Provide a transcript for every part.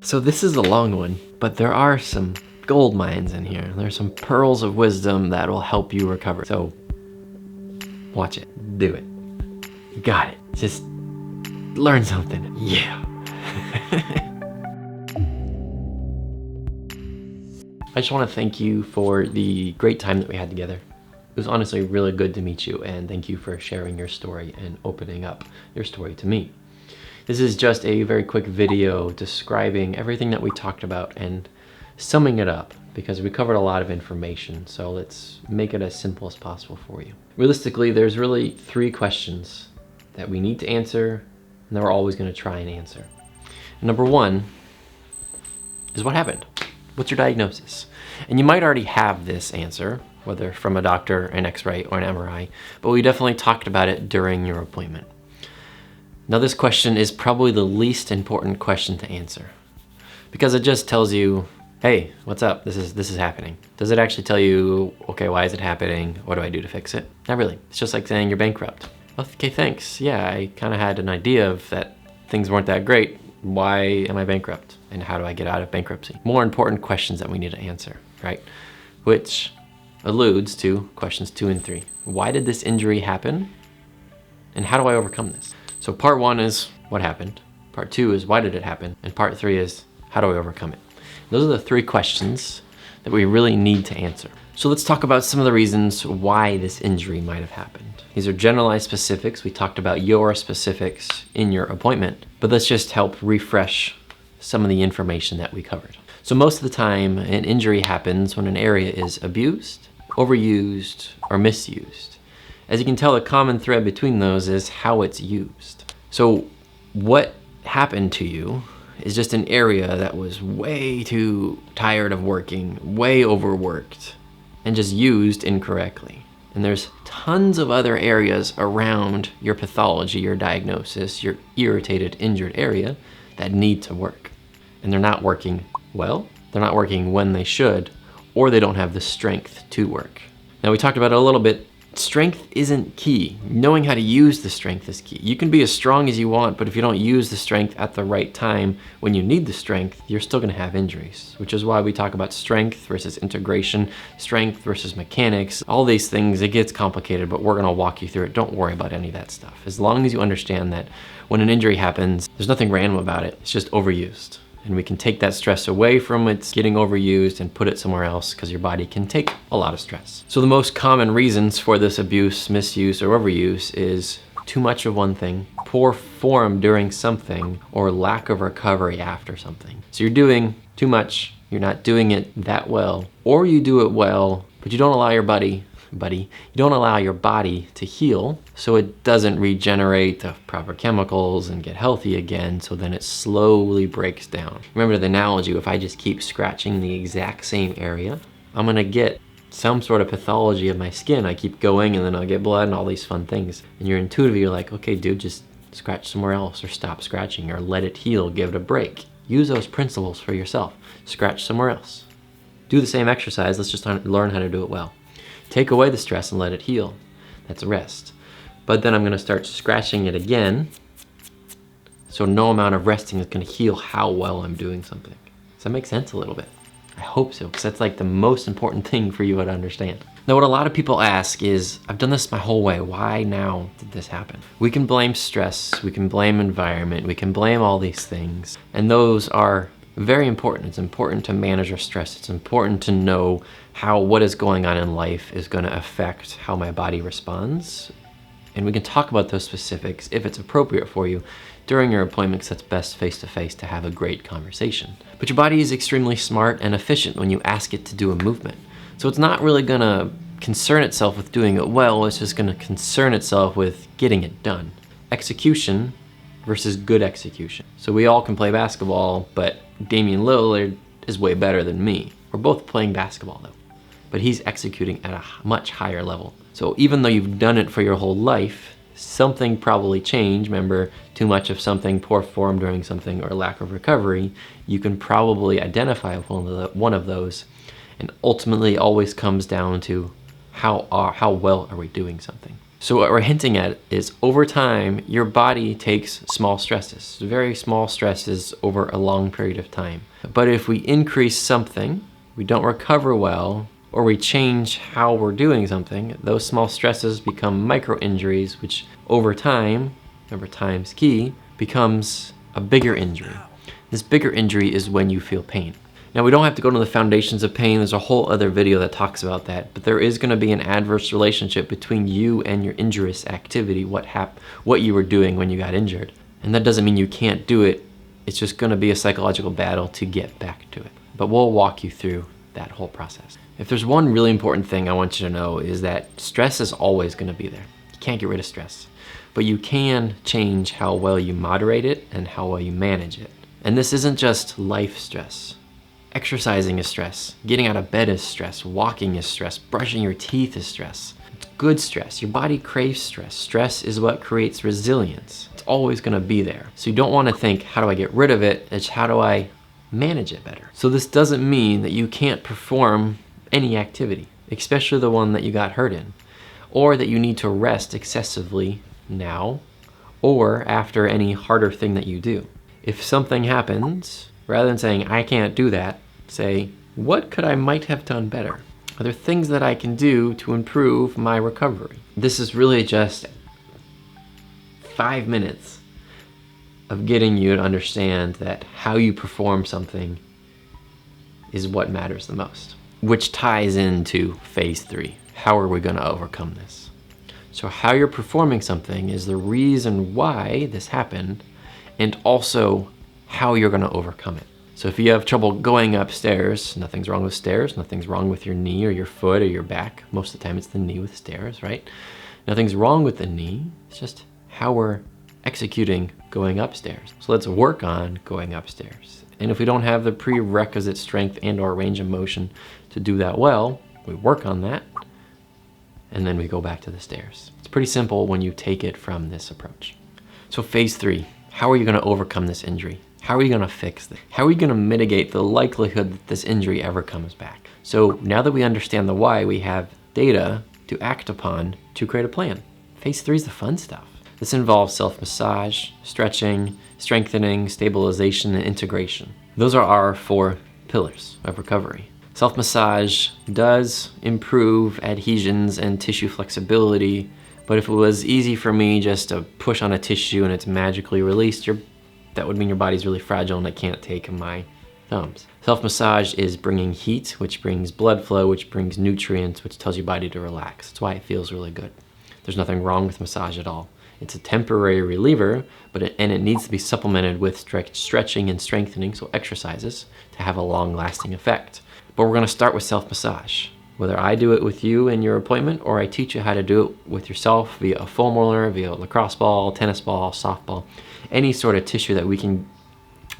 So this is a long one, but there are some gold mines in here. There's some pearls of wisdom that will help you recover. So watch it, do it. You got it. Just learn something. Yeah. I just want to thank you for the great time that we had together. It was honestly really good to meet you, and thank you for sharing your story and opening up your story to me. This is just a very quick video describing everything that we talked about and summing it up, because we covered a lot of information, so let's make it as simple as possible for you. Realistically, there's really 3 questions that we need to answer and that we're always going to try and answer. Number 1 is what happened? What's your diagnosis? And you might already have this answer, whether from a doctor, an X-ray, or an MRI, but we definitely talked about it during your appointment. Now this question is probably the least important question to answer, because it just tells you, hey, what's up? This is happening. Does it actually tell you, okay, why is it happening? What do I do to fix it? Not really. It's just like saying you're bankrupt. Okay, thanks. Yeah, I kind of had an idea of that things weren't that great. Why am I bankrupt? And how do I get out of bankruptcy? More important questions that we need to answer, right? Which alludes to questions 2 and 3. Why did this injury happen? And how do I overcome this? So part 1 is what happened. Part 2 is why did it happen? And part 3 is how do I overcome it? Those are the 3 questions that we really need to answer. So let's talk about some of the reasons why this injury might have happened. These are generalized specifics. We talked about your specifics in your appointment, but let's just help refresh some of the information that we covered. So most of the time, an injury happens when an area is abused, overused, or misused. As you can tell, the common thread between those is how it's used. So what happened to you is just an area that was way too tired of working, way overworked, and just used incorrectly. And there's tons of other areas around your pathology, your diagnosis, your irritated, injured area that need to work. And they're not working well, they're not working when they should, or they don't have the strength to work. Now we talked about it a little bit. Strength isn't key. Knowing how to use the strength is key. You can be as strong as you want, but if you don't use the strength at the right time when you need the strength, you're still gonna have injuries, which is why we talk about strength versus integration, strength versus mechanics. All these things, it gets complicated, but we're gonna walk you through it. Don't worry about any of that stuff. As long as you understand that when an injury happens, there's nothing random about it. It's just overused. And we can take that stress away from its getting overused and put it somewhere else, because your body can take a lot of stress. So the most common reasons for this abuse, misuse, or overuse is too much of one thing, poor form during something, or lack of recovery after something. So you're doing too much, you're not doing it that well, or you do it well, but you don't allow your body to heal, so it doesn't regenerate the proper chemicals and get healthy again, so then it slowly breaks down. Remember the analogy, if I just keep scratching the exact same area, I'm gonna get some sort of pathology of my skin. I keep going and then I'll get blood and all these fun things. And you're intuitive, you're like, okay dude, just scratch somewhere else, or stop scratching, or let it heal, give it a break. Use those principles for yourself. Scratch somewhere else. Do the same exercise, let's just learn how to do it well. Take away the stress and let it heal. That's rest. But then I'm gonna start scratching it again, so no amount of resting is gonna heal how well I'm doing something. Does that make sense a little bit? I hope so, because that's like the most important thing for you to understand. Now what a lot of people ask is, I've done this my whole way, why now did this happen? We can blame stress, we can blame environment, we can blame all these things, and those are very important. It's important to manage our stress. It's important to know how what is going on in life is going to affect how my body responds. And we can talk about those specifics if it's appropriate for you during your appointment, because that's best face-to-face to have a great conversation. But your body is extremely smart and efficient when you ask it to do a movement. So it's not really going to concern itself with doing it well, it's just going to concern itself with getting it done. Execution versus good execution. So we all can play basketball, but Damian Lillard is way better than me. We're both playing basketball though, but he's executing at a much higher level. So even though you've done it for your whole life, something probably changed. Remember, too much of something, poor form during something, or lack of recovery, you can probably identify one of those, and ultimately always comes down to how well are we doing something. So what we're hinting at is over time, your body takes small stresses, very small stresses over a long period of time. But if we increase something, we don't recover well, or we change how we're doing something, those small stresses become micro injuries, which over time, remember time's key, becomes a bigger injury. This bigger injury is when you feel pain. Now, we don't have to go into the foundations of pain. There's a whole other video that talks about that, but there is going to be an adverse relationship between you and your injurious activity, what you were doing when you got injured. And that doesn't mean you can't do it. It's just going to be a psychological battle to get back to it. But we'll walk you through that whole process. If there's one really important thing I want you to know is that stress is always going to be there. You can't get rid of stress, but you can change how well you moderate it and how well you manage it. And this isn't just life stress. Exercising is stress. Getting out of bed is stress. Walking is stress. Brushing your teeth is stress. It's good stress. Your body craves stress. Stress is what creates resilience. It's always going to be there. So you don't want to think, how do I get rid of it? It's how do I manage it better? So this doesn't mean that you can't perform any activity, especially the one that you got hurt in, or that you need to rest excessively now or after any harder thing that you do. If something happens, rather than saying, I can't do that, say, what could I might have done better? Are there things that I can do to improve my recovery? This is really just 5 minutes of getting you to understand that how you perform something is what matters the most, which ties into phase 3. How are we going to overcome this? So how you're performing something is the reason why this happened, and also how you're going to overcome it. So if you have trouble going upstairs, nothing's wrong with stairs, nothing's wrong with your knee or your foot or your back. Most of the time it's the knee with stairs, right? Nothing's wrong with the knee, it's just how we're executing going upstairs. So let's work on going upstairs. And if we don't have the prerequisite strength and or range of motion to do that well, we work on that, and then we go back to the stairs. It's pretty simple when you take it from this approach. So phase 3, how are you going to overcome this injury? How are you going to fix this? How are you going to mitigate the likelihood that this injury ever comes back? So now that we understand the why, we have data to act upon to create a plan. Phase 3 is the fun stuff. This involves self-massage, stretching, strengthening, stabilization, and integration. Those are our 4 pillars of recovery. Self-massage does improve adhesions and tissue flexibility, but if it was easy for me just to push on a tissue and it's magically released, that would mean your body's really fragile and it can't take my thumbs. Self-massage is bringing heat, which brings blood flow, which brings nutrients, which tells your body to relax. That's why it feels really good. There's nothing wrong with massage at all. It's a temporary reliever, and it needs to be supplemented with stretching and strengthening, so exercises, to have a long-lasting effect. But we're going to start with self-massage. Whether I do it with you in your appointment or I teach you how to do it with yourself via a foam roller, via a lacrosse ball, tennis ball, softball, any sort of tissue that we can,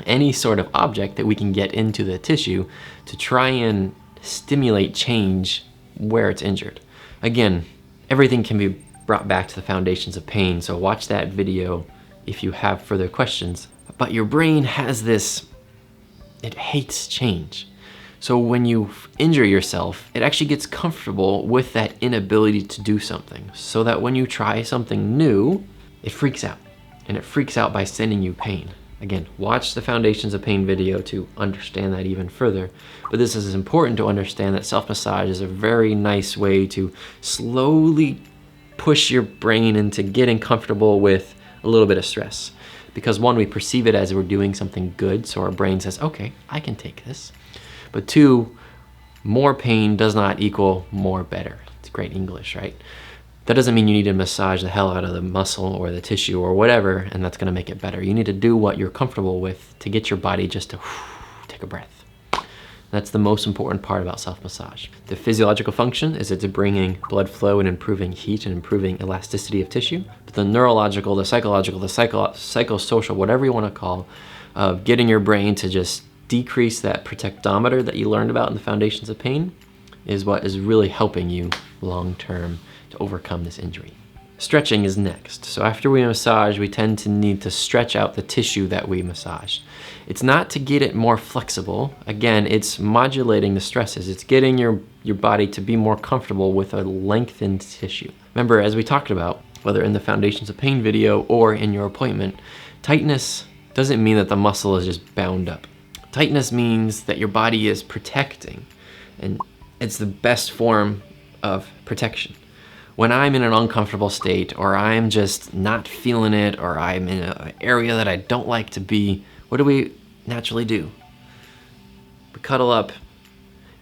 any sort of object that we can get into the tissue to try and stimulate change where it's injured. Again, everything can be brought back to the foundations of pain, so watch that video if you have further questions. But your brain has this, it hates change. So when you injure yourself, it actually gets comfortable with that inability to do something, so that when you try something new, it freaks out. And it freaks out by sending you pain. Again, watch the Foundations of Pain video to understand that even further. But this is important to understand that self-massage is a very nice way to slowly push your brain into getting comfortable with a little bit of stress. Because one, we perceive it as we're doing something good, so our brain says, okay, I can take this. But 2, more pain does not equal more better. It's great English, right? That doesn't mean you need to massage the hell out of the muscle or the tissue or whatever, and that's gonna make it better. You need to do what you're comfortable with to get your body just to take a breath. That's the most important part about self-massage. The physiological function is it's bringing blood flow and improving heat and improving elasticity of tissue. But the neurological, the psychological, the psychosocial, whatever you wanna call, of getting your brain to just decrease that protectometer that you learned about in the Foundations of Pain is what is really helping you long-term to overcome this injury. Stretching is next. So after we massage, we tend to need to stretch out the tissue that we massage. It's not to get it more flexible. Again, it's modulating the stresses. It's getting your your body to be more comfortable with a lengthened tissue. Remember, as we talked about, whether in the Foundations of Pain video or in your appointment, tightness doesn't mean that the muscle is just bound up. Tightness means that your body is protecting, and it's the best form of protection. When I'm in an uncomfortable state, or I'm just not feeling it, or I'm in an area that I don't like to be, what do we naturally do? We cuddle up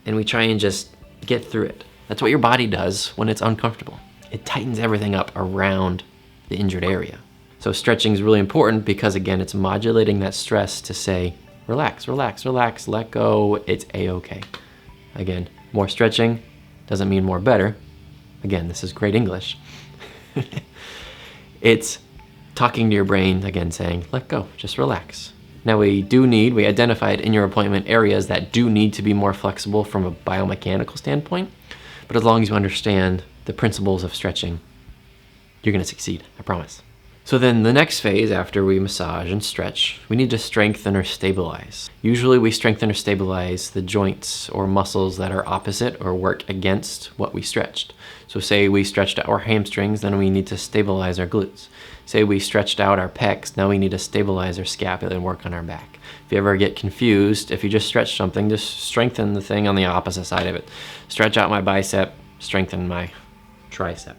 and we try and just get through it. That's what your body does when it's uncomfortable. It tightens everything up around the injured area. So stretching is really important because, again, it's modulating that stress to say, relax, relax, relax, let go, it's a-okay. Again, more stretching doesn't mean more better. Again, this is great English. It's talking to your brain, again, saying, let go, just relax. Now we identified in your appointment areas that do need to be more flexible from a biomechanical standpoint, but as long as you understand the principles of stretching, you're gonna succeed, I promise. So then the next phase after we massage and stretch, we need to strengthen or stabilize. Usually we strengthen or stabilize the joints or muscles that are opposite or work against what we stretched. So say we stretched our hamstrings, then we need to stabilize our glutes. Say we stretched out our pecs, now we need to stabilize our scapula and work on our back. If you ever get confused, if you just stretch something, just strengthen the thing on the opposite side of it. Stretch out my bicep, strengthen my tricep,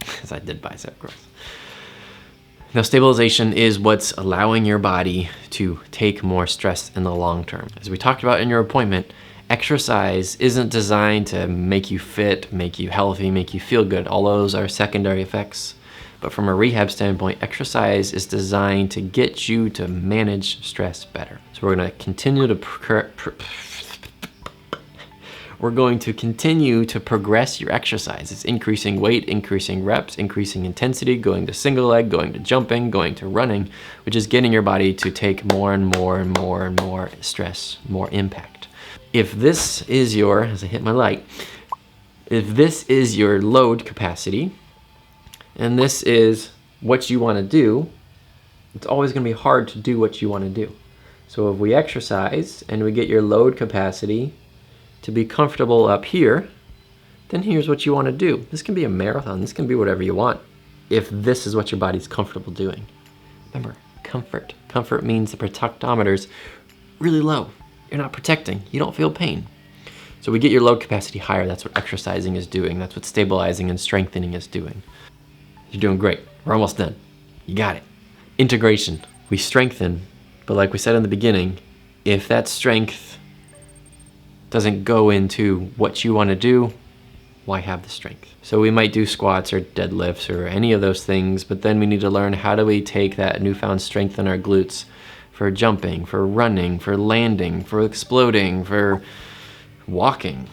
because I did bicep growth. Now, stabilization is what's allowing your body to take more stress in the long term. As we talked about in your appointment, exercise isn't designed to make you fit, make you healthy, make you feel good. All those are secondary effects. But from a rehab standpoint, exercise is designed to get you to manage stress better. So we're going to continue to progress your exercise. It's increasing weight, increasing reps, increasing intensity, going to single leg, going to jumping, going to running, which is getting your body to take more and more and more and more stress, more impact. If this is your, as I hit my light, if this is your load capacity, and this is what you want to do, it's always going to be hard to do what you want to do. So if we exercise and we get your load capacity to be comfortable up here, then here's what you want to do. This can be a marathon. This can be whatever you want if this is what your body's comfortable doing. Remember, comfort. Comfort means the protectometer's really low. You're not protecting. You don't feel pain. So we get your load capacity higher. That's what exercising is doing. That's what stabilizing and strengthening is doing. You're doing great. We're almost done. You got it. Integration. We strengthen, but like we said in the beginning, if that strength doesn't go into what you want to do, why have the strength? So we might do squats or deadlifts or any of those things, but then we need to learn how do we take that newfound strength in our glutes for jumping, for running, for landing, for exploding, for walking.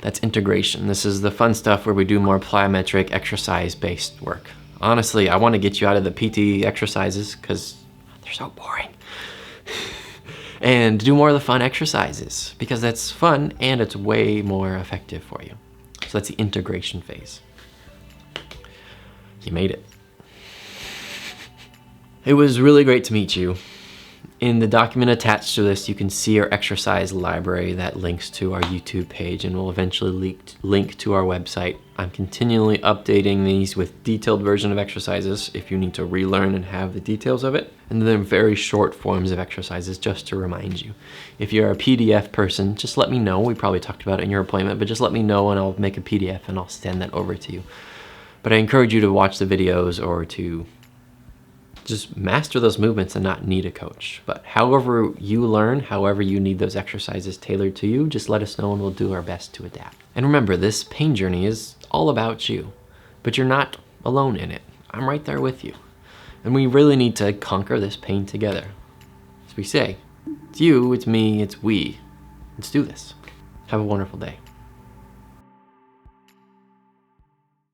That's integration. This is the fun stuff where we do more plyometric exercise-based work. Honestly, I want to get you out of the PT exercises because they're so boring. And do more of the fun exercises because that's fun and it's way more effective for you. So that's the integration phase. You made it. It was really great to meet you. In the document attached to this, you can see our exercise library that links to our YouTube page and will eventually link to our website. I'm continually updating these with detailed version of exercises if you need to relearn and have the details of it. And then very short forms of exercises just to remind you. If you're a PDF person, just let me know. We probably talked about it in your appointment, but just let me know and I'll make a PDF and I'll send that over to you. But I encourage you to watch the videos or to just master those movements and not need a coach. But however you learn, however you need those exercises tailored to you, just let us know and we'll do our best to adapt. And remember, this pain journey is all about you, but you're not alone in it. I'm right there with you. And we really need to conquer this pain together. As we say, it's you, it's me, it's we. Let's do this. Have a wonderful day.